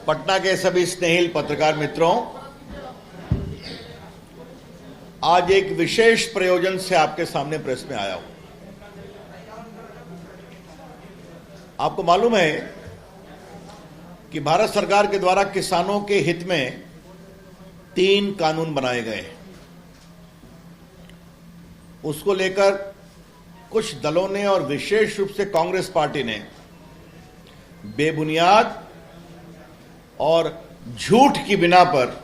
पटना के सभी स्नेहिल पत्रकार मित्रों, आज एक विशेष प्रयोजन से आपके सामने प्रेस में आया हूं। आपको मालूम है कि भारत सरकार के द्वारा किसानों के हित में 3 कानून बनाए गए हैं। उसको लेकर कुछ दलों ने और विशेष रूप से कांग्रेस पार्टी ने बेबुनियाद और झूठ की बिना पर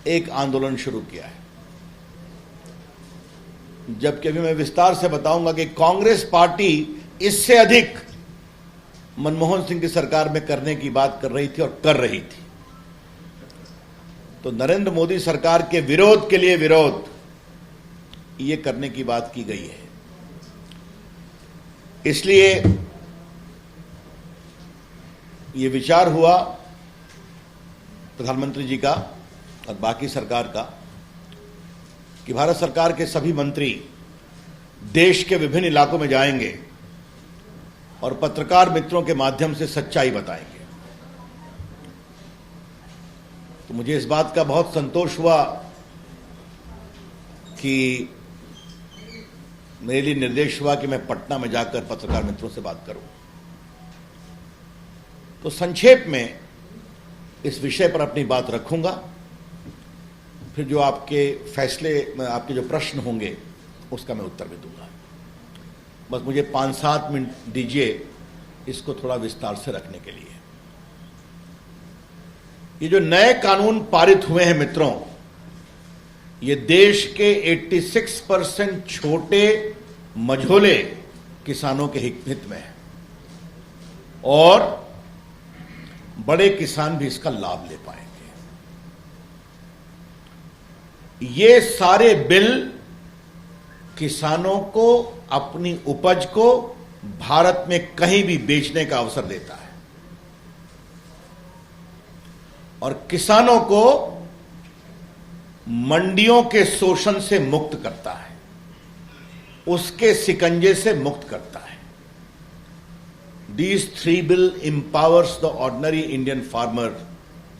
एक आंदोलन शुरू किया है। जबकि अभी मैं विस्तार से बताऊंगा कि कांग्रेस पार्टी इससे अधिक मनमोहन सिंह की सरकार में करने की बात कर रही थी और कर रही थी। तो नरेंद्र मोदी सरकार के विरोध के लिए विरोध ये करने की बात की गई है। इसलिए ये विचार हुआ प्रधानमंत्री जी का और बाकी सरकार का कि भारत सरकार के सभी मंत्री देश के विभिन्न इलाकों में जाएंगे और पत्रकार मित्रों के माध्यम से सच्चाई बताएंगे। तो मुझे इस बात का बहुत संतोष हुआ कि मेरे लिए निर्देश हुआ कि मैं पटना में जाकर पत्रकार मित्रों से बात करूं। तो संक्षेप में इस विषय पर अपनी बात रखूंगा, फिर जो आपके फैसले, आपके जो प्रश्न होंगे उसका मैं उत्तर भी दूंगा। बस मुझे 5-7 मिनट दीजिए इसको थोड़ा विस्तार से रखने के लिए। ये जो नए कानून पारित हुए हैं मित्रों, ये देश के 86% छोटे मझोले किसानों के हित में है और बड़े किसान भी इसका लाभ ले पाएंगे। ये सारे बिल किसानों को अपनी उपज को भारत में कहीं भी बेचने का अवसर देता है और किसानों को मंडियों के शोषण से मुक्त करता है, उसके शिकंजे से मुक्त करता है। These 3 bills empowers the ordinary Indian farmer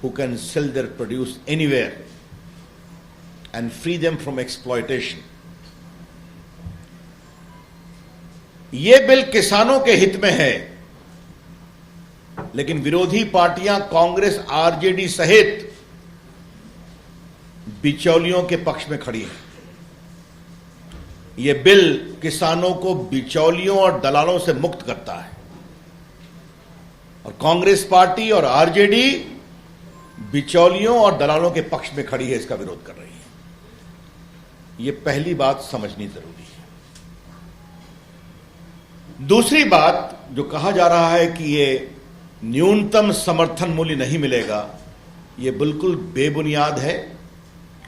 who can sell their produce anywhere and free them from exploitation. ये बिल किसानों के हित में है, लेकिन विरोधी पार्टियां कांग्रेस, आरजेडी सहित बिचौलियों के पक्ष में खड़ी है। यह बिल किसानों को बिचौलियों और दलालों से मुक्त करता है और कांग्रेस पार्टी और आरजेडी बिचौलियों और दलालों के पक्ष में खड़ी है, इसका विरोध कर रही है। यह पहली बात समझनी जरूरी है। दूसरी बात जो कहा जा रहा है कि यह न्यूनतम समर्थन मूल्य नहीं मिलेगा, यह बिल्कुल बेबुनियाद है,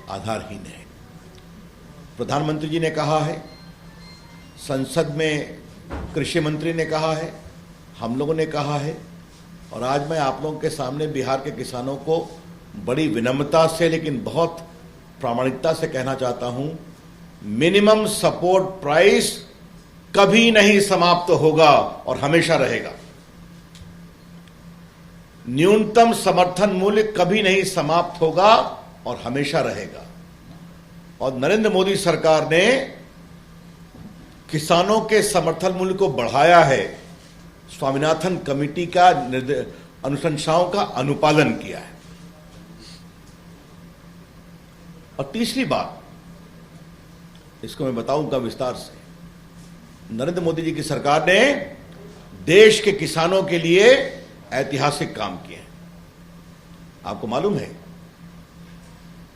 आधारहीन है। प्रधानमंत्री जी ने कहा है, संसद में कृषि मंत्री ने कहा है, हम लोगों ने कहा है और आज मैं आप लोगों के सामने बिहार के किसानों को बड़ी विनम्रता से लेकिन बहुत प्रामाणिकता से कहना चाहता हूं, मिनिमम सपोर्ट प्राइस कभी नहीं समाप्त होगा और हमेशा रहेगा। न्यूनतम समर्थन मूल्य कभी नहीं समाप्त होगा और हमेशा रहेगा। और नरेंद्र मोदी सरकार ने किसानों के समर्थन मूल्य को बढ़ाया है, स्वामीनाथन कमेटी का अनुशंसाओं का अनुपालन किया है। और तीसरी बात, इसको मैं बताऊंगा विस्तार से, नरेंद्र मोदी जी की सरकार ने देश के किसानों के लिए ऐतिहासिक काम किए हैं। आपको मालूम है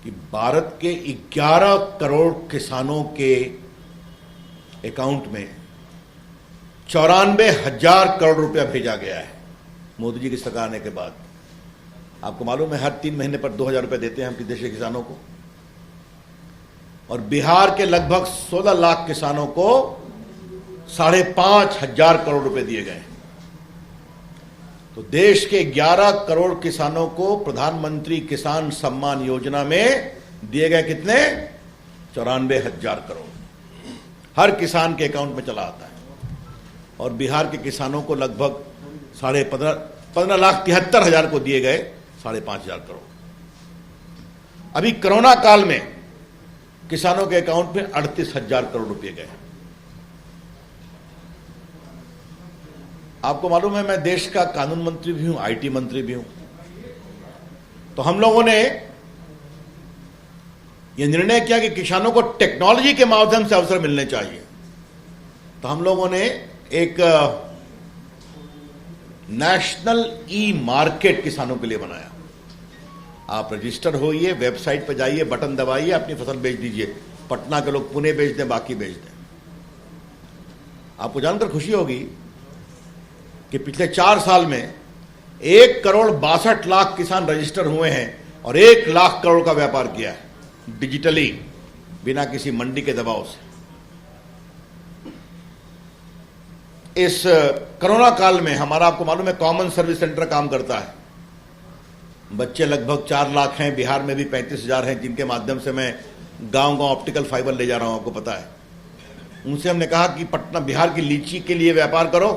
कि भारत के 11 करोड़ किसानों के अकाउंट में 94,000 करोड़ रुपया भेजा गया है मोदी जी की सरकार आने के बाद। आपको मालूम है हर 3 महीने पर 2,000 रुपये देते हैं हम देश के किसानों को, और बिहार के लगभग 16 लाख किसानों को 5,500 करोड़ रुपए दिए गए। तो देश के 11 करोड़ किसानों को प्रधानमंत्री किसान सम्मान योजना में दिए गए कितने? 94,000 करोड़ हर किसान के अकाउंट में चला आता है। और बिहार के किसानों को लगभग 15,73,000 को दिए गए 5,500 करोड़। अभी कोरोना काल में किसानों के अकाउंट में 38,000 करोड़ रुपए गए। आपको मालूम है मैं देश का कानून मंत्री भी हूं, आईटी मंत्री भी हूं, तो हम लोगों ने यह निर्णय किया कि किसानों को टेक्नोलॉजी के माध्यम से अवसर मिलने चाहिए। तो हम लोगों ने एक नेशनल ई मार्केट किसानों के लिए बनाया। आप रजिस्टर होइए, वेबसाइट पर जाइए, बटन दबाइए, अपनी फसल बेच दीजिए। पटना के लोग पुणे बेच दें, बाकी बेच दें। आपको जानकर खुशी होगी कि पिछले 4 साल में 1,62,00,000 किसान रजिस्टर हुए हैं और 1,00,000 करोड़ का व्यापार किया है डिजिटली, बिना किसी मंडी के दबाव से। इस कोरोना काल में हमारा, आपको मालूम है, कॉमन सर्विस सेंटर काम करता है। बच्चे लगभग 4 लाख हैं, बिहार में भी 35,000 हैं, जिनके माध्यम से मैं गांव-गांव ऑप्टिकल फाइबर ले जा रहा हूं, आपको पता है। उनसे हमने कहा कि पटना, बिहार की लीची के लिए व्यापार करो,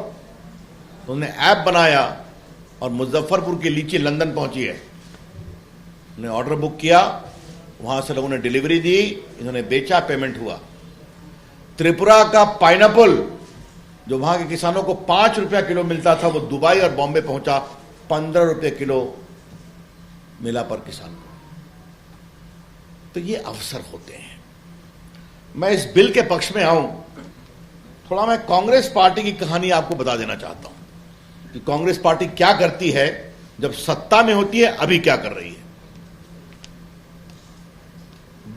तो उन्होंने ऐप बनाया और मुजफ्फरपुर की लीची लंदन पहुंची है। उन्होंने ऑर्डर बुक किया, वहां से लोगों ने डिलीवरी दी, इन्होंने बेचा, पेमेंट हुआ। त्रिपुरा का पाइनएप्पल जो वहां के किसानों को 5 रुपया किलो मिलता था, वो दुबई और बॉम्बे पहुंचा 15 रुपये किलो मिला पर किसान को। तो ये अवसर होते हैं। मैं इस बिल के पक्ष में आऊं, थोड़ा मैं कांग्रेस पार्टी की कहानी आपको बता देना चाहता हूं कि कांग्रेस पार्टी क्या करती है जब सत्ता में होती है, अभी क्या कर रही है।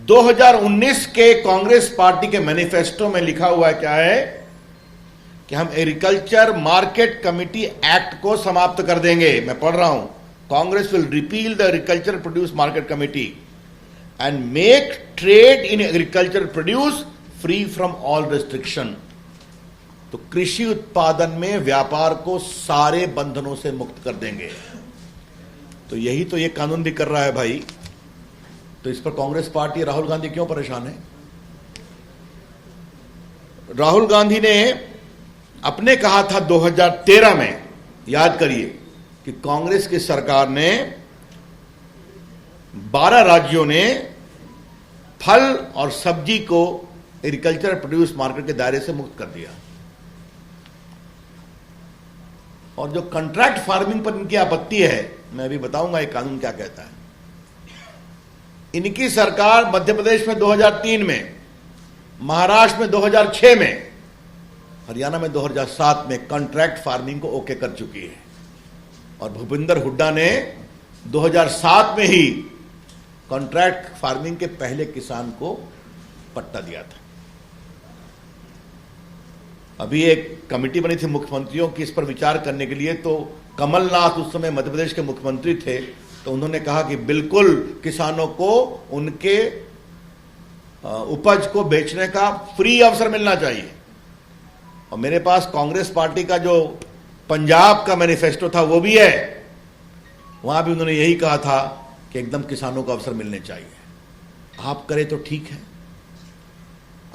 2019 के कांग्रेस पार्टी के मैनिफेस्टो में लिखा हुआ है, क्या है कि हम एग्रीकल्चर मार्केट कमेटी एक्ट को समाप्त कर देंगे। मैं पढ़ रहा हूं, Congress will repeal the agriculture produce market committee and make trade in agriculture produce free from all restriction. तो कृषि उत्पादन में व्यापार को सारे बंधनों से मुक्त कर देंगे। तो यही तो ये कानून भी कर रहा है भाई। तो इस पर कांग्रेस पार्टी, राहुल गांधी क्यों परेशान है? राहुल गांधी ने अपने कहा था 2013 में, याद करिए, कि कांग्रेस की सरकार ने 12 राज्यों ने फल और सब्जी को एग्रीकल्चर प्रोड्यूस मार्केट के दायरे से मुक्त कर दिया। और जो कॉन्ट्रैक्ट फार्मिंग पर इनकी आपत्ति है, मैं अभी बताऊंगा ये कानून क्या कहता है। इनकी सरकार मध्य प्रदेश में 2003 में, महाराष्ट्र में 2006 में, हरियाणा में 2007 में कॉन्ट्रैक्ट फार्मिंग को ओके कर चुकी है। और भूपिंदर हुड्डा ने 2007 में ही कॉन्ट्रैक्ट फार्मिंग के पहले किसान को पट्टा दिया था। अभी एक कमेटी बनी थी मुख्यमंत्रियों की इस पर विचार करने के लिए, तो कमलनाथ उस समय मध्य प्रदेश के मुख्यमंत्री थे, तो उन्होंने कहा कि बिल्कुल किसानों को उनके उपज को बेचने का फ्री अवसर मिलना चाहिए। और मेरे पास कांग्रेस पार्टी का जो पंजाब का मैनिफेस्टो था वो भी है, वहां भी उन्होंने यही कहा था कि एकदम किसानों को अवसर मिलने चाहिए। आप करें तो ठीक है,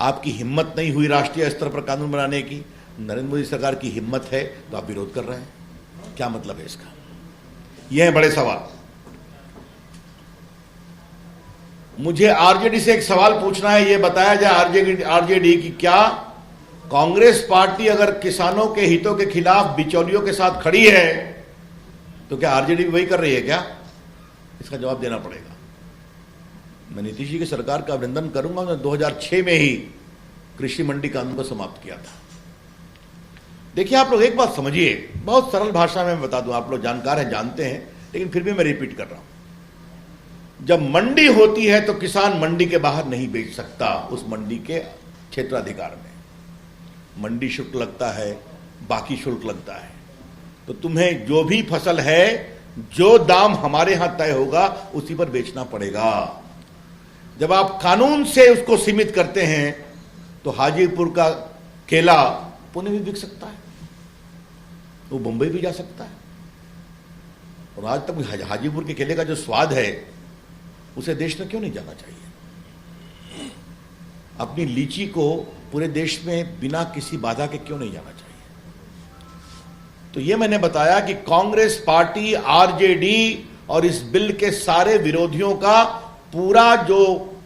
आपकी हिम्मत नहीं हुई राष्ट्रीय स्तर पर कानून बनाने की, नरेंद्र मोदी सरकार की हिम्मत है, तो आप विरोध कर रहे हैं। क्या मतलब है इसका? यह है बड़े सवाल। मुझे आरजेडी से एक सवाल पूछना है, यह बताया जाए आरजेडी की क्या कांग्रेस पार्टी अगर किसानों के हितों के खिलाफ बिचौलियों के साथ खड़ी है, तो क्या आरजेडी भी वही कर रही है क्या? इसका जवाब देना पड़ेगा। मैं नीतीश जी की सरकार का अभिनंदन करूंगा, उन्होंने 2006 में ही कृषि मंडी कानून को समाप्त किया था। देखिए आप लोग एक बात समझिए, बहुत सरल भाषा में मैं बता दूं, आप लोग जानकार हैं, जानते हैं, लेकिन फिर भी मैं रिपीट कर रहा हूं। जब मंडी होती है तो किसान मंडी के बाहर नहीं बेच सकता, उस मंडी के क्षेत्राधिकार में मंडी शुल्क लगता है, बाकी शुल्क लगता है। तो तुम्हें जो भी फसल है, जो दाम हमारे यहां तय होगा उसी पर बेचना पड़ेगा। जब आप कानून से उसको सीमित करते हैं तो हाजीपुर का केला पुणे में बिक सकता है, वो मुंबई भी जा सकता है। और आज तक हाजीपुर के केले का जो स्वाद है उसे देश में क्यों नहीं जाना चाहिए? अपनी लीची को पूरे देश में बिना किसी बाधा के क्यों नहीं जाना चाहिए? तो ये मैंने बताया कि कांग्रेस पार्टी, आरजेडी और इस बिल के सारे विरोधियों का पूरा जो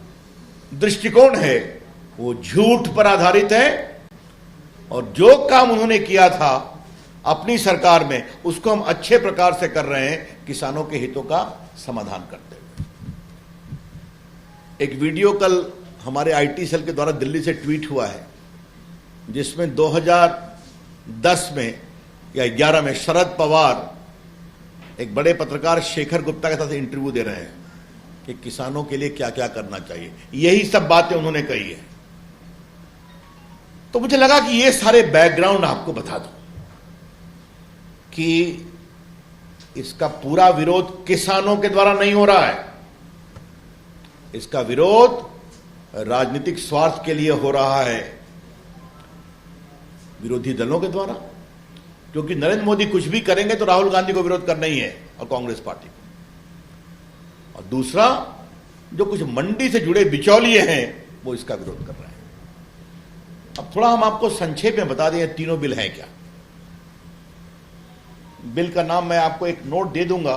दृष्टिकोण है वो झूठ पर आधारित है, और जो काम उन्होंने किया था अपनी सरकार में उसको हम अच्छे प्रकार से कर रहे हैं, किसानों के हितों का समाधान करते हुए। एक वीडियो कल हमारे आईटी सेल के द्वारा दिल्ली से ट्वीट हुआ है, जिसमें 2010 में या 11 में शरद पवार एक बड़े पत्रकार शेखर गुप्ता के साथ इंटरव्यू दे रहे हैं कि किसानों के लिए क्या क्या करना चाहिए। यही सब बातें उन्होंने कही है। तो मुझे लगा कि ये सारे बैकग्राउंड आपको बता दूं कि इसका पूरा विरोध किसानों के द्वारा नहीं हो रहा है, इसका विरोध राजनीतिक स्वार्थ के लिए हो रहा है, विरोधी दलों के द्वारा। क्योंकि नरेंद्र मोदी कुछ भी करेंगे तो राहुल गांधी को विरोध करना ही है और कांग्रेस पार्टी को। और दूसरा, जो कुछ मंडी से जुड़े बिचौलिए हैं वो इसका विरोध कर रहे हैं। अब थोड़ा हम आपको संक्षेप में बता दें तीनों बिल हैं क्या। बिल का नाम मैं आपको एक नोट दे दूंगा,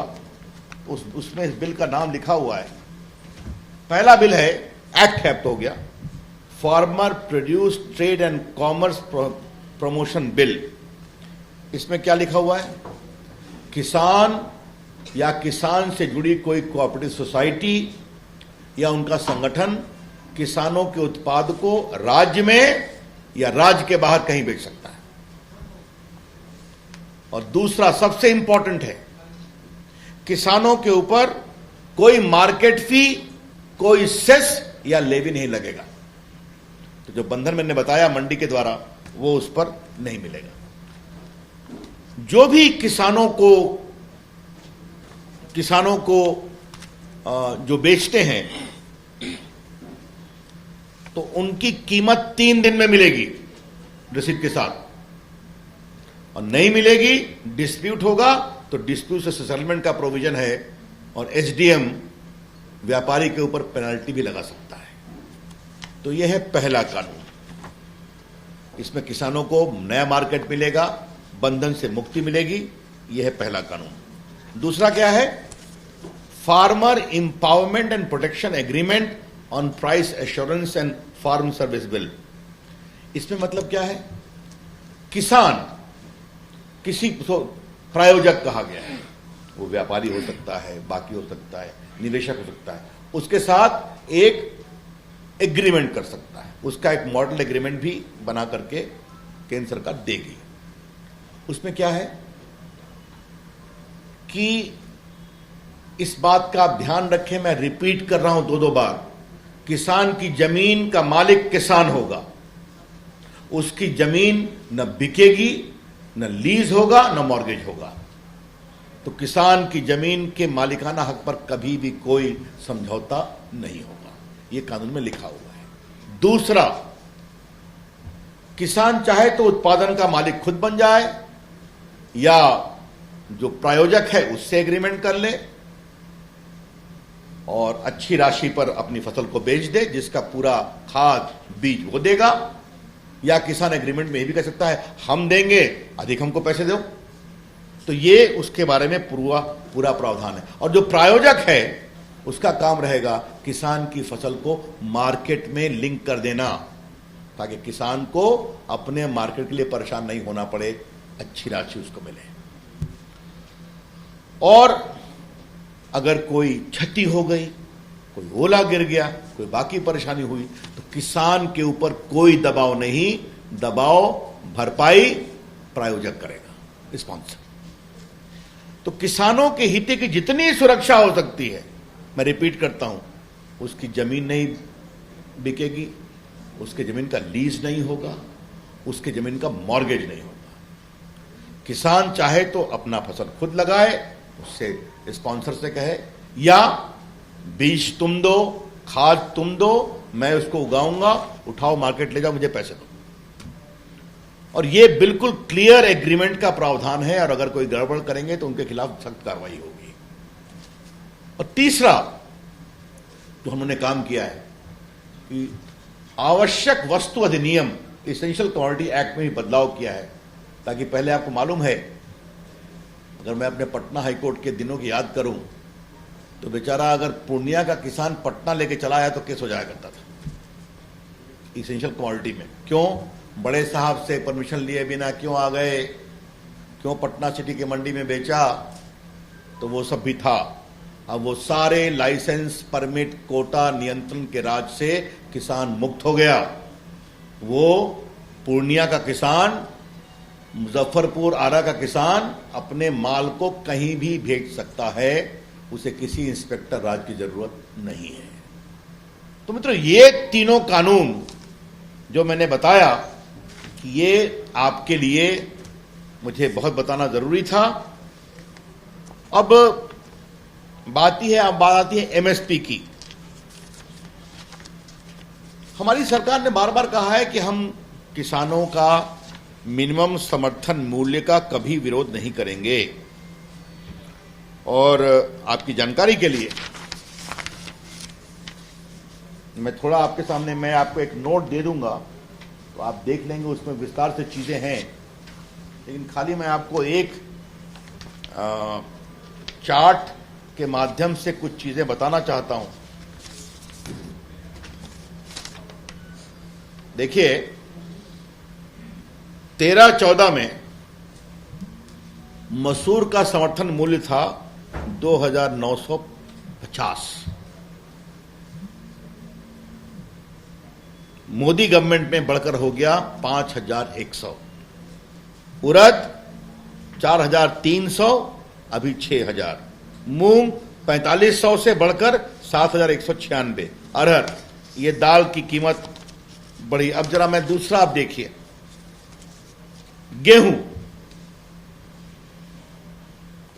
उसमें इस बिल का नाम लिखा हुआ है। पहला बिल है, एक्ट है तो हो गया, farmer produce trade and commerce promotion bill. इसमें क्या लिखा हुआ है? किसान या किसान से जुड़ी कोई कोऑपरेटिव सोसाइटी या उनका संगठन किसानों के उत्पाद को राज्य में या राज्य के बाहर कहीं बेच सकता है। और दूसरा सबसे इंपॉर्टेंट है, किसानों के ऊपर कोई मार्केट फी, कोई सेस या लेवी नहीं लगेगा। तो जो बंधन मैंने बताया मंडी के द्वारा, वो उस पर नहीं मिलेगा। जो भी किसानों को जो बेचते हैं तो उनकी कीमत 3 दिन में मिलेगी रसीद के साथ, और नहीं मिलेगी, डिस्प्यूट होगा तो डिस्प्यूट से सेटलमेंट का प्रोविजन है, और एसडीएम व्यापारी के ऊपर पेनल्टी भी लगा सकता है। तो यह है पहला कानून। इसमें किसानों को नया मार्केट मिलेगा, बंधन से मुक्ति मिलेगी, यह है पहला कानून। दूसरा क्या है? Farmer empowerment and protection agreement on price assurance and farm service bill. इसमें मतलब क्या है? किसान किसी प्रायोजक कहा गया है, वो व्यापारी हो सकता है, बाकी हो सकता है, निवेशक हो सकता है, उसके साथ एक एग्रीमेंट कर सकता है। उसका एक मॉडल एग्रीमेंट भी बना करके केंद्र सरकार देगी। उसमें क्या है कि इस बात का ध्यान रखें, मैं रिपीट कर रहा हूं 2-2 बार, किसान की जमीन का मालिक किसान होगा, उसकी जमीन न बिकेगी, न लीज होगा, न मॉर्गेज होगा। तो किसान की जमीन के मालिकाना हक पर कभी भी कोई समझौता नहीं होगा, यह कानून में लिखा हुआ है। दूसरा, किसान चाहे तो उत्पादन का मालिक खुद बन जाए या जो प्रायोजक है उससे एग्रीमेंट कर ले और अच्छी राशि पर अपनी फसल को बेच दे, जिसका पूरा खाद बीज वो देगा, या किसान एग्रीमेंट में ये भी कह सकता है हम देंगे, अधिक हमको पैसे दो। तो ये उसके बारे में पूरा प्रावधान है। और जो प्रायोजक है उसका काम रहेगा किसान की फसल को मार्केट में लिंक कर देना, ताकि किसान को अपने मार्केट के लिए परेशान नहीं होना पड़े, अच्छी राशि उसको मिले। और अगर कोई क्षति हो गई, कोई ओला गिर गया, कोई बाकी परेशानी हुई, तो किसान के ऊपर कोई दबाव नहीं, दबाव भरपाई प्रायोजक करेगा, स्पॉन्सर। तो किसानों के हित की जितनी सुरक्षा हो सकती है, मैं रिपीट करता हूं, उसकी जमीन नहीं बिकेगी, उसके जमीन का लीज नहीं होगा, उसके जमीन का मॉर्गेज नहीं होगा। किसान चाहे तो अपना फसल खुद लगाए, उससे स्पॉन्सर से कहे, या बीज तुम दो, खाद तुम दो, मैं उसको उगाऊंगा, उठाओ मार्केट ले जाओ, मुझे पैसे दो। और यह बिल्कुल क्लियर एग्रीमेंट का प्रावधान है, और अगर कोई गड़बड़ करेंगे तो उनके खिलाफ सख्त कार्रवाई होगी। और तीसरा जो हमने काम किया है कि आवश्यक वस्तु अधिनियम, एसेंशियल कमोडिटी एक्ट में भी बदलाव किया है, ताकि पहले आपको मालूम है अगर मैं अपने पटना हाईकोर्ट के दिनों की याद करूं तो बेचारा अगर पूर्णिया का किसान पटना लेके चला आया तो केस हो जाया करता था इसेंशियल कमोडिटी में। क्यों? बड़े साहब से परमिशन लिए बिना क्यों आ गए, क्यों पटना सिटी की मंडी में बेचा, तो वो सब भी था। अब वो सारे लाइसेंस, परमिट, कोटा, नियंत्रण के राज से किसान मुक्त हो गया। वो पूर्णिया का किसान, मुजफ्फरपुर, आरा का किसान अपने माल को कहीं भी भेज सकता है, उसे किसी इंस्पेक्टर राज की जरूरत नहीं है। तो मित्रों, ये तीनों कानून जो मैंने बताया कि ये आपके लिए मुझे बहुत बताना जरूरी था। अब बात आती है एमएसपी की। हमारी सरकार ने बार बार कहा है कि हम किसानों का मिनिमम समर्थन मूल्य का कभी विरोध नहीं करेंगे। और आपकी जानकारी के लिए मैं आपको एक नोट दे दूंगा, तो आप देख लेंगे, उसमें विस्तार से चीजें हैं। लेकिन खाली मैं आपको एक चार्ट के माध्यम से कुछ चीजें बताना चाहता हूं। देखिए, 13-14 में मसूर का समर्थन मूल्य था 2,950। मोदी गवर्नमेंट में बढ़कर हो गया 5,100। उड़द 4,300, अभी 6,000। मूंग 4,500 से बढ़कर 7,196। अरहर, ये दाल की कीमत बढ़ी। अब जरा मैं दूसरा, आप देखिए, गेहूं,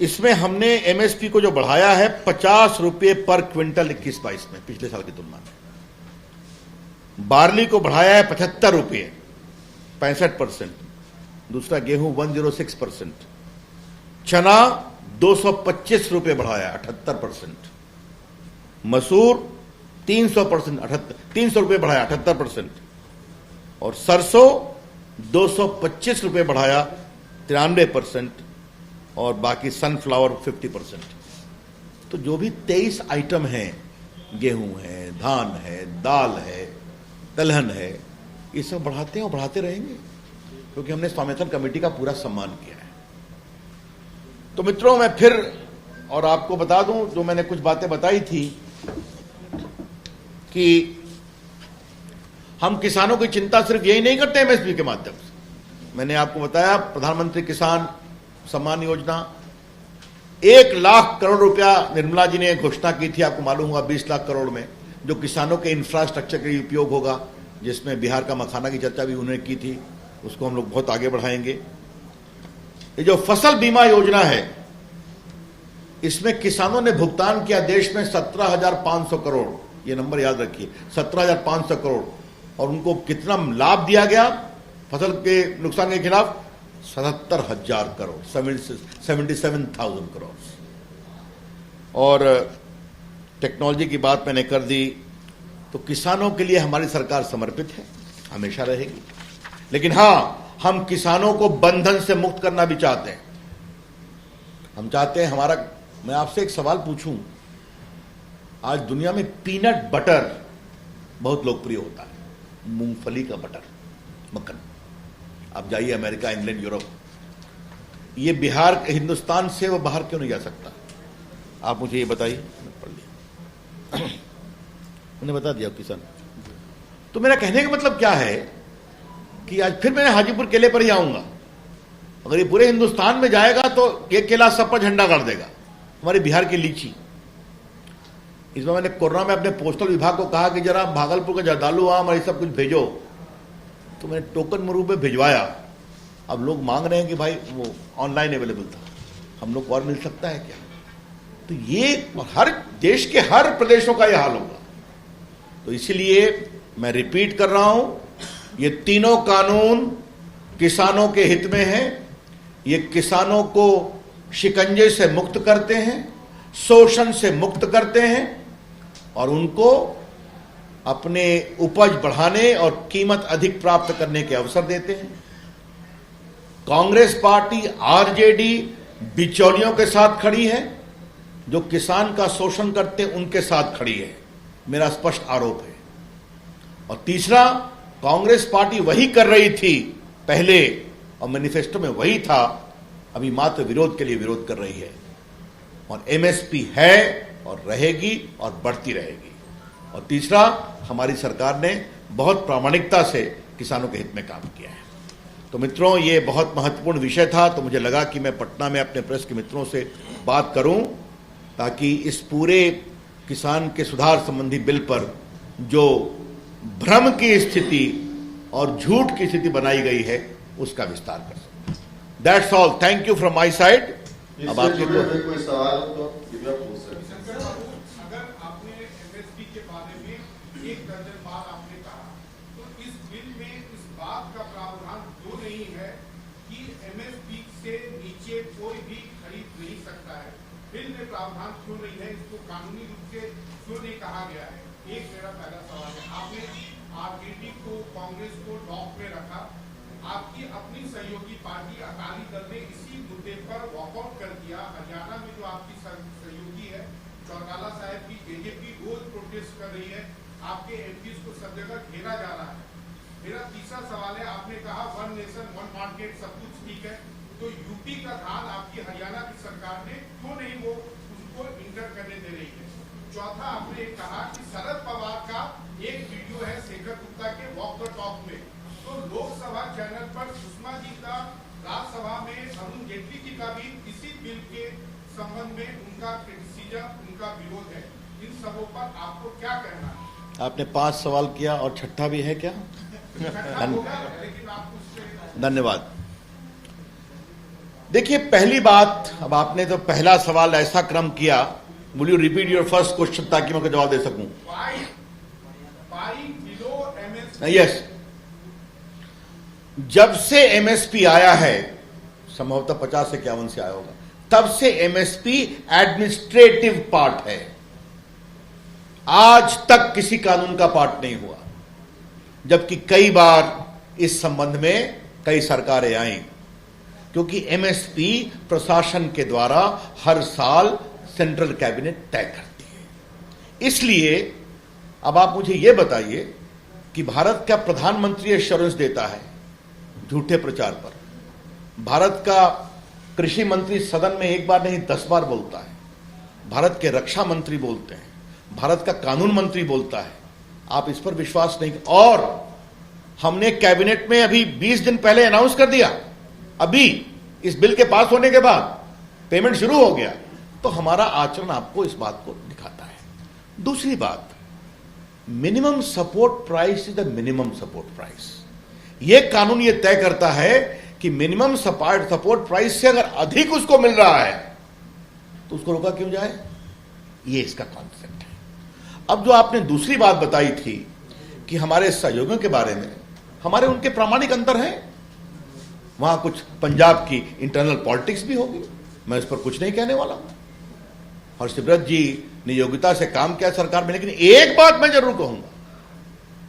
इसमें हमने एमएसपी को जो बढ़ाया है 50 रुपए पर क्विंटल 21-22 में, पिछले साल की तुलना में। बार्ली को बढ़ाया है 75 रुपए, 65%। दूसरा गेहूं 106%। चना 225 रुपए बढ़ाया, 78%। मसूर 300%, 300 रुपए बढ़ाया, 78%। और सरसों 225 रुपए बढ़ाया, 93%। और बाकी सनफ्लावर 50%। तो जो भी 23 आइटम हैं, गेहूं है, धान है, दाल है, दलहन है, ये सब बढ़ाते हैं और बढ़ाते रहेंगे, क्योंकि हमने स्वामित्व कमेटी का पूरा सम्मान किया है। तो मित्रों, मैं फिर और आपको बता दूं, जो मैंने कुछ बातें बताई थी कि हम किसानों की चिंता सिर्फ यही नहीं करते एमएसपी के माध्यम से। मैंने आपको बताया, प्रधानमंत्री किसान सम्मान योजना, 1 लाख करोड़ रुपया निर्मला जी ने घोषणा की थी, आपको मालूम होगा, 20 लाख करोड़ में, जो किसानों के इंफ्रास्ट्रक्चर के लिए उपयोग होगा, जिसमें बिहार का मखाना की चर्चा भी उन्होंने की थी। उसको हम लोग बहुत आगे बढ़ाएंगे। ये जो फसल बीमा योजना है, इसमें किसानों ने भुगतान किया देश में 17,500 करोड़। ये नंबर याद रखिए, 17,500 करोड़। और उनको कितना लाभ दिया गया फसल के नुकसान के खिलाफ? 77,000 करोड़, 77,000 करोड़। और टेक्नोलॉजी की बात मैंने कर दी, तो किसानों के लिए हमारी सरकार समर्पित है, हमेशा रहेगी। लेकिन हां, हम किसानों को बंधन से मुक्त करना भी चाहते हैं। हम चाहते हैं मैं आपसे एक सवाल पूछूं, आज दुनिया में पीनट बटर बहुत लोकप्रिय होता है, मूंगफली का बटर, मक्खन। आप जाइए अमेरिका, इंग्लैंड, यूरोप, ये बिहार, हिंदुस्तान से वो बाहर क्यों नहीं जा सकता? आप मुझे ये बताइए। पढ़ लिया, मैंने बता दिया किसान। तो मेरा कहने का मतलब क्या है कि आज फिर मैं हाजीपुर केले पर ही आऊंगा। अगर ये पूरे हिंदुस्तान में जाएगा तो एक केला सब पर झंडा गाड़ देगा। हमारे बिहार की लीची, इस बार मैंने कोरोना में अपने पोस्टल विभाग को कहा कि जरा भागलपुर का जर्दालू आम और ये सब कुछ भेजो, तो मैंने टोकन रूप में भिजवाया। अब लोग मांग रहे हैं कि भाई वो ऑनलाइन अवेलेबल था, हम लोग को और मिल सकता है क्या? तो ये हर देश के हर प्रदेशों का यह हाल होगा। तो इसीलिए मैं रिपीट कर रहा हूं, ये तीनों कानून किसानों के हित में हैं। ये किसानों को शिकंजे से मुक्त करते हैं, शोषण से मुक्त करते हैं और उनको अपने उपज बढ़ाने और कीमत अधिक प्राप्त करने के अवसर देते हैं। कांग्रेस पार्टी, आरजेडी, बिचौलियों के साथ खड़ी है, जो किसान का शोषण करते उनके साथ खड़ी है, मेरा स्पष्ट आरोप है। और तीसरा, कांग्रेस पार्टी वही कर रही थी पहले और मैनिफेस्टो में वही था, अभी मात्र विरोध के लिए विरोध कर रही है। और एमएसपी है और रहेगी और बढ़ती रहेगी। और तीसरा, हमारी सरकार ने बहुत प्रामाणिकता से किसानों के हित में काम किया है। तो मित्रों, ये बहुत महत्वपूर्ण विषय था, तो मुझे लगा कि मैं पटना में अपने प्रेस के मित्रों से बात करूं, ताकि इस पूरे किसान के सुधार संबंधी बिल पर जो भ्रम की स्थिति और झूठ की स्थिति बनाई गई है उसका विस्तार कर सकते। That's all, thank you from my side. अब आपके कोई सवाल हो तो पूछ सकते हैं। अगर आपने एमएसपी के बारे में एक दर्जन बार आपने कहा, तो इस बिल में इस बात का प्रावधान क्यों नहीं है कि एमएसपी से नीचे कोई भी खरीद नहीं सकता है? बिल में प्रावधान क्यों नहीं है? इसको कानूनी रूप से क्यों नहीं कहा गया है? एक मेरा पहला सवाल है। आपने आरजेडी को, कांग्रेस को लॉक में रखा, आपकी अपनी सहयोगी पार्टी अकाली दल ने इसी मुद्दे पर वॉकआउट कर दिया। हरियाणा में जो आपकी सहयोगी है चौटाला साहब की जेजेपी रोज प्रोटेस्ट कर रही है, आपके एमपीज को सब जगह घेरा जा रहा है। मेरा तीसरा सवाल है, आपने कहा वन नेशन वन मार्केट सब कुछ ठीक है, तो यूपी का धान आपकी हरियाणा की सरकार ने क्यों नहीं वो उसको इंटर करने दे रही है? चौथा, आपने कहा कि शरद पवार का एक वीडियो है शेखर गुप्ता के वॉक द टॉक में, तो लोकसभा चैनल पर सुषमा जी का, राज्यसभा में अरुण जेटली जी का भी इसी बिल के संबंध में उनका क्रिटिसिज्म, उनका विरोध है। इन सबों पर आपको क्या कहना है? आपने 5 सवाल किया और छठा भी है क्या? लेकिन आप उससे धन्यवाद। देखिए, पहली बात, अब आपने तो पहला सवाल ऐसा क्रम किया, will you repeat your first question ताकि मैं जवाब दे सकूं? यस, जब से एमएसपी आया है, संभवतः 50 से 51 से आया होगा, तब से एमएसपी एडमिनिस्ट्रेटिव पार्ट है, आज तक किसी कानून का पार्ट नहीं हुआ। जबकि कई बार इस संबंध में कई सरकारें आई, क्योंकि एमएसपी प्रशासन के द्वारा हर साल सेंट्रल कैबिनेट तय करती है। इसलिए अब आप मुझे यह बताइए कि भारत का प्रधानमंत्री एश्योरेंस देता है झूठे प्रचार पर, भारत का कृषि मंत्री सदन में एक बार नहीं 10 बार बोलता है, भारत के रक्षा मंत्री बोलते हैं, भारत का कानून मंत्री बोलता है, आप इस पर विश्वास नहीं। और हमने कैबिनेट में अभी 20 दिन पहले अनाउंस कर दिया, अभी इस बिल के पास होने के बाद पेमेंट शुरू हो गया, तो हमारा आचरण आपको इस बात को दिखाता है। दूसरी बात, minimum support price is the minimum support price. यह कानून यह तय करता है कि मिनिमम सपोर्ट प्राइस से अगर अधिक उसको मिल रहा है तो उसको रोका क्यों जाए, यह इसका कॉन्सेप्ट है। अब जो आपने दूसरी बात बताई थी कि हमारे सहयोगियों के बारे में, हमारे उनके प्रामाणिक अंतर हैं, वहां कुछ पंजाब की इंटरनल पॉलिटिक्स भी होगी, मैं इस पर कुछ नहीं कहने वाला हूं। हर्षिमरत जी ने योग्यता से काम किया सरकार में, लेकिन एक बात मैं जरूर कहूंगा,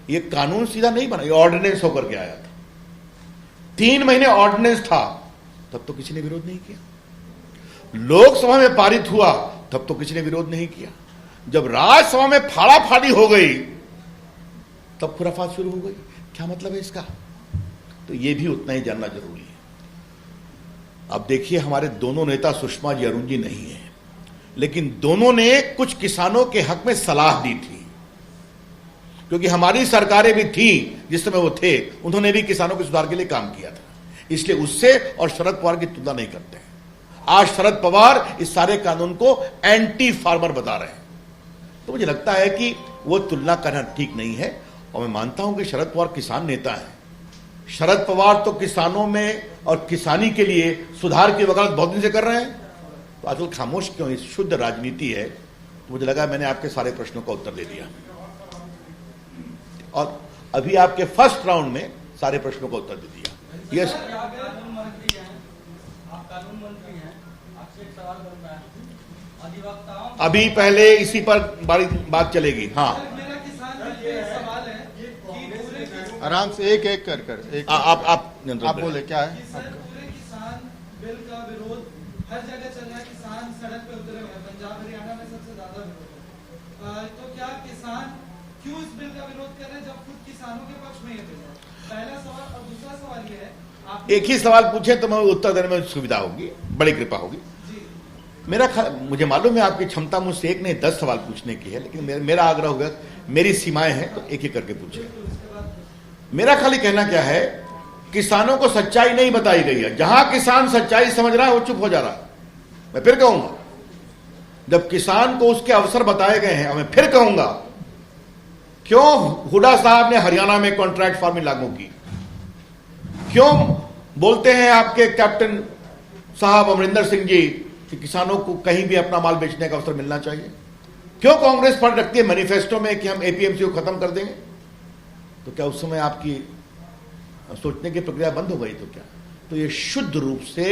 यह कानून सीधा नहीं बना, यह ऑर्डिनेंस होकर के आया था। 3 महीने ऑर्डिनेंस था, तब तो किसी ने विरोध नहीं किया। लोकसभा में पारित हुआ, तब तो किसी ने विरोध नहीं किया। जब राज्यसभा में फाड़ा फाड़ी हो गई, तब खुराफात शुरू हो गई। क्या मतलब है इसका? तो यह भी उतना ही जानना जरूरी है। अब देखिए, हमारे दोनों नेता सुषमा जी, अरुण जी नहीं है, लेकिन दोनों ने कुछ किसानों के हक में सलाह दी थी, क्योंकि हमारी सरकारें भी थी जिस समय वो थे, उन्होंने भी किसानों के सुधार के लिए काम किया था। इसलिए उससे और शरद पवार की तुलना नहीं करते हैं। आज शरद पवार इस सारे कानून को एंटी फार्मर बता रहे हैं, तो मुझे लगता है कि वो तुलना करना ठीक नहीं है। और मैं मानता हूं कि शरद पवार किसान नेता है। शरद पवार तो किसानों में और किसानी के लिए सुधार की वकालत बहुत दिन से कर रहे हैं, तो आजकल खामोश क्यों? इस शुद्ध राजनीति है। तो मुझे लगा मैंने आपके सारे प्रश्नों का उत्तर दे दिया, और अभी आपके फर्स्ट राउंड में सारे प्रश्नों का उत्तर दे दिया। यस, अभी पहले इसी पर बात चलेगी। हाँ, आराम से एक एक कर आप बोले क्या है? पूरे किसान बिल का विरोध हर जगह चल रहा है, किसान सड़क पे उतरे हुए हैं, पंजाब हरियाणा में सबसे ज्यादा विरोध है। तो क्या किसान क्यों इस बिल का विरोध कर रहे हैं जब खुद किसानों के पक्ष में ये बिल है? पहला सवाल। और दूसरा सवाल ये है, आप एक ही सवाल पूछे तो मैं उत्तर देने में सुविधा होगी, बड़ी कृपा होगी। मुझे मालूम है आपकी क्षमता मुझसे एक नहीं 10 सवाल पूछने की है, लेकिन मेरा आग्रह होगा, मेरी सीमाएं हैं तो एक एक करके पूछे। मेरा खाली कहना क्या है, किसानों को सच्चाई नहीं बताई गई है। जहां किसान सच्चाई समझ रहा है वो चुप हो जा रहा है। मैं फिर कहूंगा, जब किसान को उसके अवसर बताए गए हैं, मैं फिर कहूंगा, क्यों हुडा साहब ने हरियाणा में कॉन्ट्रैक्ट फार्मिंग लागू की? क्यों बोलते हैं आपके कैप्टन साहब अमरिंदर सिंह जी कि किसानों को कहीं भी अपना माल बेचने का अवसर मिलना चाहिए? क्यों कांग्रेस पढ़ रखती है मैनिफेस्टो में कि हम एपीएमसी को खत्म कर देंगे? तो क्या उस समय आपकी सोचने की प्रक्रिया बंद हो गई? तो क्या? तो ये शुद्ध रूप से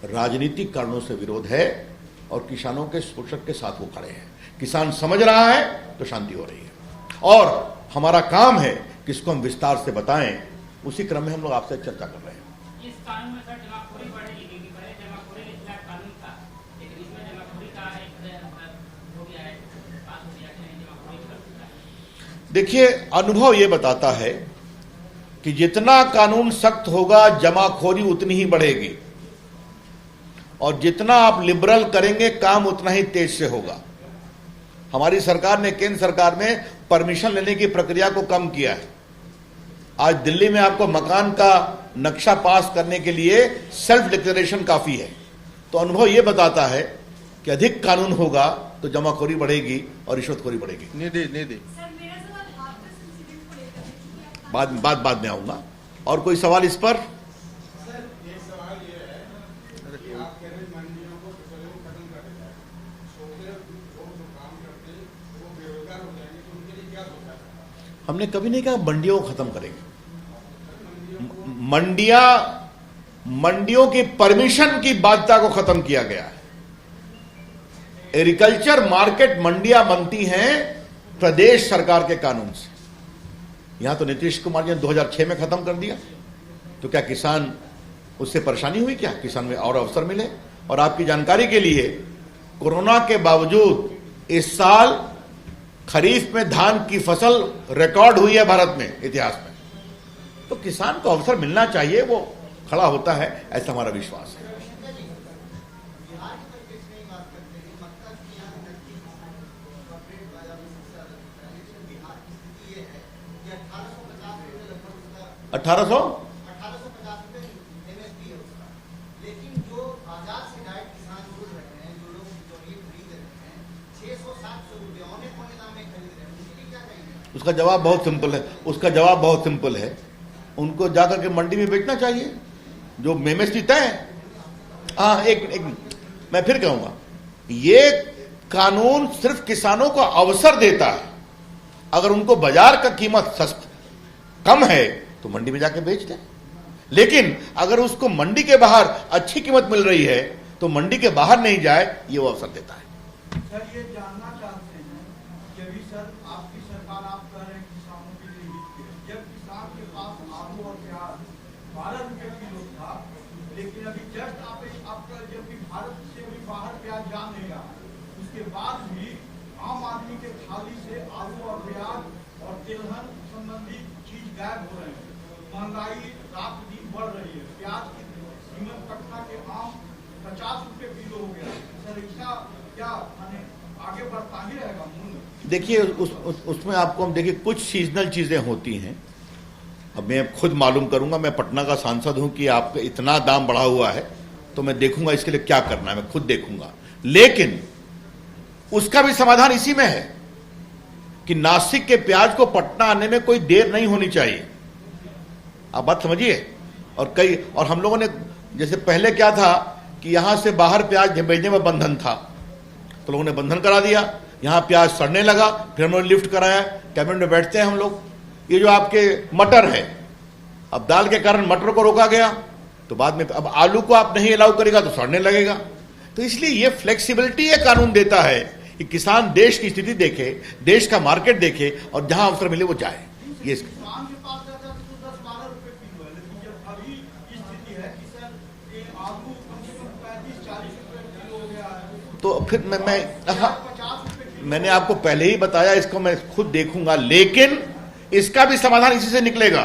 राजनीतिक कारणों से विरोध है और किसानों के शोषक के साथ वो खड़े हैं। किसान समझ रहा है तो शांति हो रही है, और हमारा काम है कि इसको हम विस्तार से बताएं। उसी क्रम में हम लोग आपसे चर्चा कर रहे हैं। इस कानून में सर जमाखोरी बढ़ेगी, क्योंकि पहले जमाखोरी के खिलाफ कानून था, लेकिन इसमें जमाखोरी का एक हो गया है, पास हो गया है, जमाखोरी कर सकता है। देखिए, अनुभव ये बताता है कि जितना कानून सख्त होगा जमाखोरी उतनी ही बढ़ेगी, और जितना आप लिबरल करेंगे काम उतना ही तेज से होगा। हमारी सरकार ने केंद्र सरकार में परमिशन लेने की प्रक्रिया को कम किया है। आज दिल्ली में आपको मकान का नक्शा पास करने के लिए सेल्फ डिक्लेरेशन काफी है। तो अनुभव यह बताता है कि अधिक कानून होगा तो जमाखोरी बढ़ेगी और रिश्वतखोरी बढ़ेगी। निधि बाद में आऊंगा। और कोई सवाल इस पर? सर, एक सवाल ये है कि आप कह रहे हैं मंडियों को खत्म कर देता है, छोटे लोग जो काम करते हैं वो बेरोजगार हो जाएंगे, तो उनके लिए क्या सोचा है? हमने कभी नहीं कहा मंडियों को खत्म करेंगे। मंडियों की परमिशन की बाध्यता को खत्म किया गया है। एग्रीकल्चर मार्केट मंडियां बनती हैं प्रदेश सरकार के कानून से। यहां तो नीतीश कुमार जी ने 2006 में खत्म कर दिया। तो क्या किसान उससे परेशानी हुई? क्या किसान में और अवसर मिले? और आपकी जानकारी के लिए, कोरोना के बावजूद इस साल खरीफ में धान की फसल रिकॉर्ड हुई है भारत में, इतिहास में। तो किसान को अवसर मिलना चाहिए, वो खड़ा होता है, ऐसा हमारा विश्वास है। ₹1850 MSP है उसका, लेकिन जो बाजार से डायरेक्ट किसान जुड़ रहे हैं, जो लोग जमीन खरीद रहे हैं, 600-700 रुपये औने पौने दाम में खरीद रहे हैं, उनके लिए क्या कहेंगे? उसका जवाब बहुत सिंपल है। उसका जवाब बहुत सिंपल है, उनको जाकर के मंडी में बेचना चाहिए जो MSP तय है। हाँ, एक मैं फिर कहूंगा, ये कानून सिर्फ किसानों को अवसर देता है। अगर उनको बाजार का कीमत कम है तो मंडी में जाके बेच दें, लेकिन अगर उसको मंडी के बाहर अच्छी कीमत मिल रही है तो मंडी के बाहर नहीं जाए, ये वो अवसर देता है। सर, ये जानना चाहते हैं कि अभी सर आपकी सरकार, आप कह रहे हैं किसानों के लिए हित है। जब किसान के पास आलू और प्याज 12 रुपये किलो था, लेकिन अभी जस्ट आपका जबकि भारत से भी बाहर प्याज जा नहीं रहा, उसके बाद भी आम आदमी के थाली से आलू और प्याज और तिलहन संबंधी चीज गायब हो रहे हैं। महंगाई रात दिन बढ़ रही है। प्याज की कीमत पटना के आम 50 रुपये किलो हो गया। सर, इसका क्या माने आगे बढ़ता ही रहेगा मूल्य? देखिए, उसमें आपको हम देखिए, कुछ सीजनल चीजें होती हैं। अब मैं खुद मालूम करूंगा, मैं पटना का सांसद हूं कि आपका इतना दाम बढ़ा हुआ है, तो मैं देखूंगा इसके लिए क्या करना है, मैं खुद देखूंगा। लेकिन उसका भी समाधान इसी में है कि नासिक के प्याज को पटना आने में कोई देर नहीं होनी चाहिए। आप बात समझिए। और हम लोगों ने, जैसे पहले क्या था कि यहां से बाहर प्याज भेजने में बंधन था, तो लोगों ने बंधन करा दिया। यहां प्याज सड़ने लगा, फिर हम लोग लिफ्ट कराया, कैबिनेट में बैठते हैं हम लोग। ये जो आपके मटर है, अब दाल के कारण मटर को रोका गया, तो बाद में अब आलू को आप नहीं अलाउ करेगा तो सड़ने लगेगा। तो इसलिए ये फ्लेक्सिबिलिटी ये कानून देता है कि किसान देश की स्थिति देखे, देश का मार्केट देखे, और जहां अवसर मिले वो जाए। ये किसान के पास जाता है तो 10-12 रुपये किलो है, लेकिन जब अभी स्थिति है कि सर ये आलू कम से कम 35-40 रुपये तो फिर मैंने आपको पहले ही बताया, इसको मैं खुद देखूंगा, लेकिन इसका भी समाधान इसी से निकलेगा।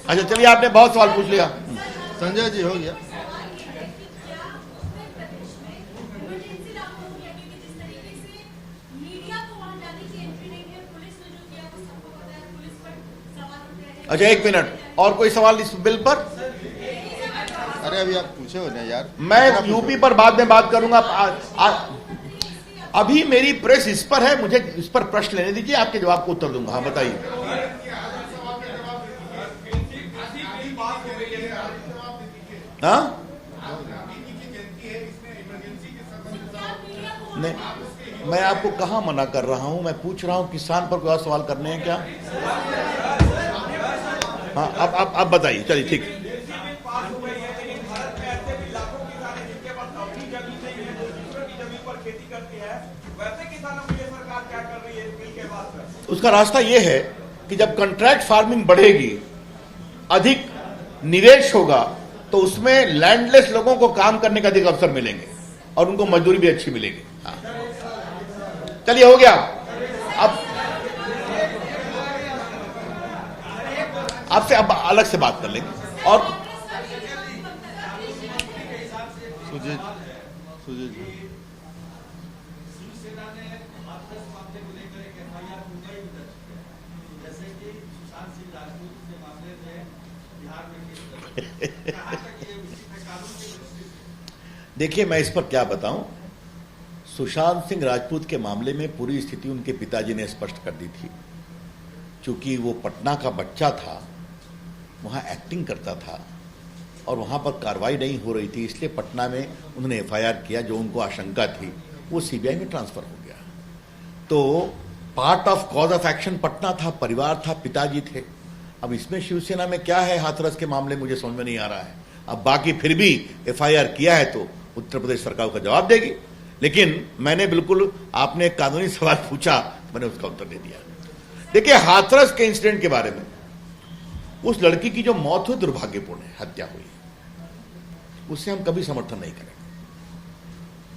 अच्छा चलिए, आपने बहुत सवाल पूछ लिया। संजय जी हो गया। अच्छा एक मिनट, और कोई सवाल इस बिल पर? अरे अभी आप पूछे हो ना यार। मैं यूपी पर बाद में बात करूंगा। अभी मेरी प्रेस इस पर है, मुझे इस पर प्रश्न लेने दीजिए, आपके जवाब को उत्तर दूंगा। हाँ बताइए। हाँ नहीं, मैं आपको कहाँ मना कर रहा हूं, मैं पूछ रहा हूं किसान पर कोई और सवाल करने हैं क्या? हाँ अब बताइए। चलिए ठीक है। उसका रास्ता यह है कि जब कॉन्ट्रैक्ट फार्मिंग बढ़ेगी, अधिक निवेश होगा, तो उसमें लैंडलेस लोगों को काम करने का अधिक अवसर मिलेंगे और उनको मजदूरी भी अच्छी मिलेगी। हाँ चलिए हो गया। अब आपसे अब अलग से बात कर लेंगे। और सुजीत जी शिवसेना ने हाथरस मामले को लेकर एक एफआईआर मुंबई में दर्ज किया, जैसे कि सुशांत सिंह राजपूत के मामले में बिहार में कहाँ तक ये कानून के विरुद्ध? देखिए, मैं इस पर क्या बताऊं। सुशांत सिंह राजपूत के मामले में पूरी स्थिति उनके पिताजी ने स्पष्ट कर दी थी। क्योंकि वो पटना का बच्चा था, वहां एक्टिंग करता था और वहां पर कार्रवाई नहीं हो रही थी, इसलिए पटना में उन्होंने एफआईआर किया। जो उनको आशंका थी वो सीबीआई में ट्रांसफर हो गया। तो part of cause of action Patna था, परिवार था, पिताजी थे। अब इसमें शिवसेना में क्या है हाथरस के मामले, मुझे समझ में नहीं आ रहा है। अब बाकी फिर भी एफआईआर किया है तो उत्तर प्रदेश सरकार का जवाब देगी। लेकिन मैंने बिल्कुल, आपने एक कानूनी सवाल पूछा, मैंने उसका उत्तर दे दिया। देखिए, हाथरस के इंसिडेंट के बारे में, उस लड़की की जो मौत हुई दुर्भाग्यपूर्ण है, हत्या हुई, उससे हम कभी समर्थन नहीं करेंगे।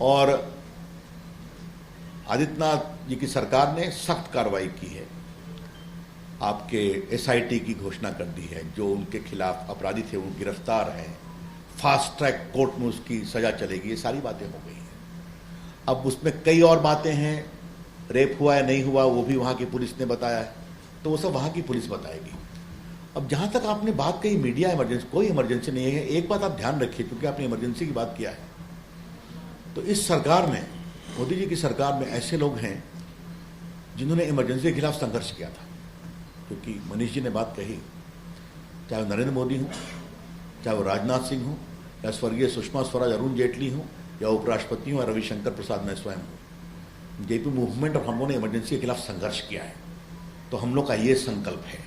और आदित्यनाथ जी की सरकार ने सख्त कार्रवाई की है, आपके एसआईटी की घोषणा कर दी है। जो उनके खिलाफ अपराधी थे वो गिरफ्तार हैं, फास्ट ट्रैक कोर्ट में उसकी सजा चलेगी, ये सारी बातें हो गई हैं। अब उसमें कई और बातें हैं, रेप हुआ या नहीं हुआ वो भी वहां की पुलिस ने बताया है, तो वो सब वहां की पुलिस बताएगी। अब जहां तक आपने बात कही मीडिया इमरजेंसी, कोई इमरजेंसी नहीं है। एक बात आप ध्यान रखिए, क्योंकि आपने इमरजेंसी की बात किया है, तो इस सरकार में, मोदी जी की सरकार में ऐसे लोग हैं जिन्होंने इमरजेंसी के खिलाफ संघर्ष किया था। क्योंकि मनीष जी ने बात कही, चाहे वो नरेंद्र मोदी हो, चाहे वो राजनाथ सिंह हो, या स्वर्गीय सुषमा स्वराज, अरुण जेटली हो, या उपराष्ट्रपति हो, या रविशंकर प्रसाद, मैं स्वयं हूं, जेपी मूवमेंट और हम लोगों ने इमरजेंसी के खिलाफ संघर्ष किया है। तो हम लोग का ये संकल्प है।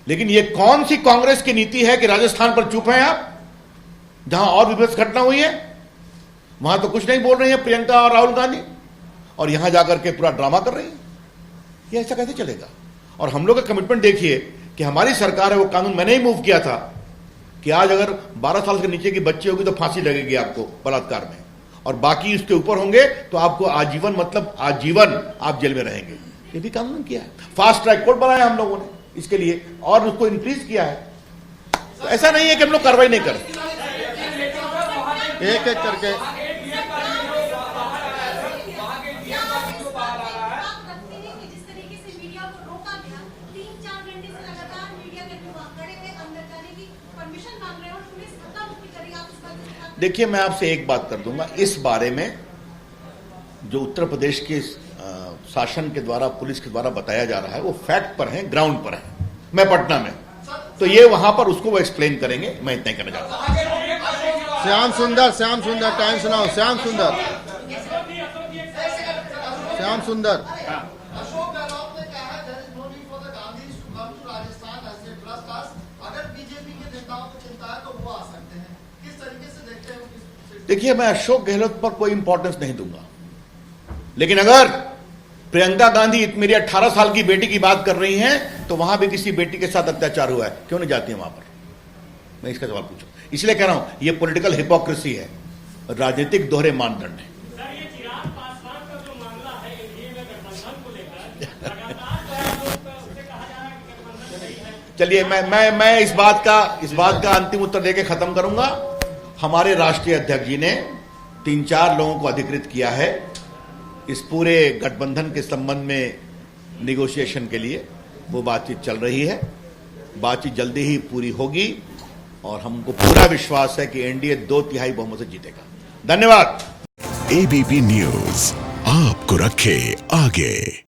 लेकिन ये कौन सी कांग्रेस की नीति है कि राजस्थान पर चुप हैं आप, जहां और विभत्स घटना हुई है, वहां तो कुछ नहीं बोल रही है प्रियंका और राहुल गांधी, और यहां जाकर के पूरा ड्रामा कर रही है। ये ऐसा कैसे चलेगा? और हम लोग का कमिटमेंट देखिए कि हमारी सरकार है, वो कानून मैंने ही मूव किया था कि आज अगर 12 साल के नीचे की बच्ची होगी तो फांसी लगेगी आपको बलात्कार में, और बाकी उसके ऊपर होंगे तो आपको आजीवन, मतलब आजीवन आप जेल में रहेंगे। ये भी कानून किया है। फास्ट ट्रैक कोर्ट बनाया हम लोगों ने इसके लिए, और उसको इंक्रीज किया है। तो ऐसा नहीं है कि हम लोग कार्रवाई नहीं करें। एक एक करके देखिए, मैं आपसे एक बात कर दूंगा, इस बारे में जो उत्तर प्रदेश के शासन के द्वारा, पुलिस के द्वारा बताया जा रहा है, वो फैक्ट पर है, ग्राउंड पर है। मैं पटना में, तो ये वहां पर उसको वो एक्सप्लेन करेंगे, मैं इतना ही कहना चाहता हूं। श्याम सुंदर टाइम सुनाओ। श्याम सुंदर अशोक गहलोत ने कहा है there is no need for the Gandhis to come to Rajasthan as they trust us। अगर बीजेपी के नेताओं को चिंता है तो वो आ सकते हैं। किस तरीके से देखते हैं? देखिए, मैं अशोक गहलोत पर कोई इंपॉर्टेंस नहीं दूंगा, लेकिन अगर प्रियंका गांधी मेरी 18 साल की बेटी की बात कर रही हैं, तो वहां भी किसी बेटी के साथ अत्याचार हुआ है, क्यों नहीं जाती है वहां पर? मैं इसका सवाल पूछूं, इसलिए कह रहा हूं, यह पॉलिटिकल हिपोक्रेसी है, राजनीतिक दोहरे मानदंड है। चलिए मैं इस बात का अंतिम उत्तर देके खत्म करूंगा। हमारे राष्ट्रीय अध्यक्ष जी ने 3-4 लोगों को अधिकृत किया है इस पूरे गठबंधन के संबंध में निगोशिएशन के लिए। वो बातचीत चल रही है, बातचीत जल्दी ही पूरी होगी और हमको पूरा विश्वास है कि एनडीए 2/3 बहुमत से जीतेगा। धन्यवाद। एबीपी न्यूज आपको रखे आगे।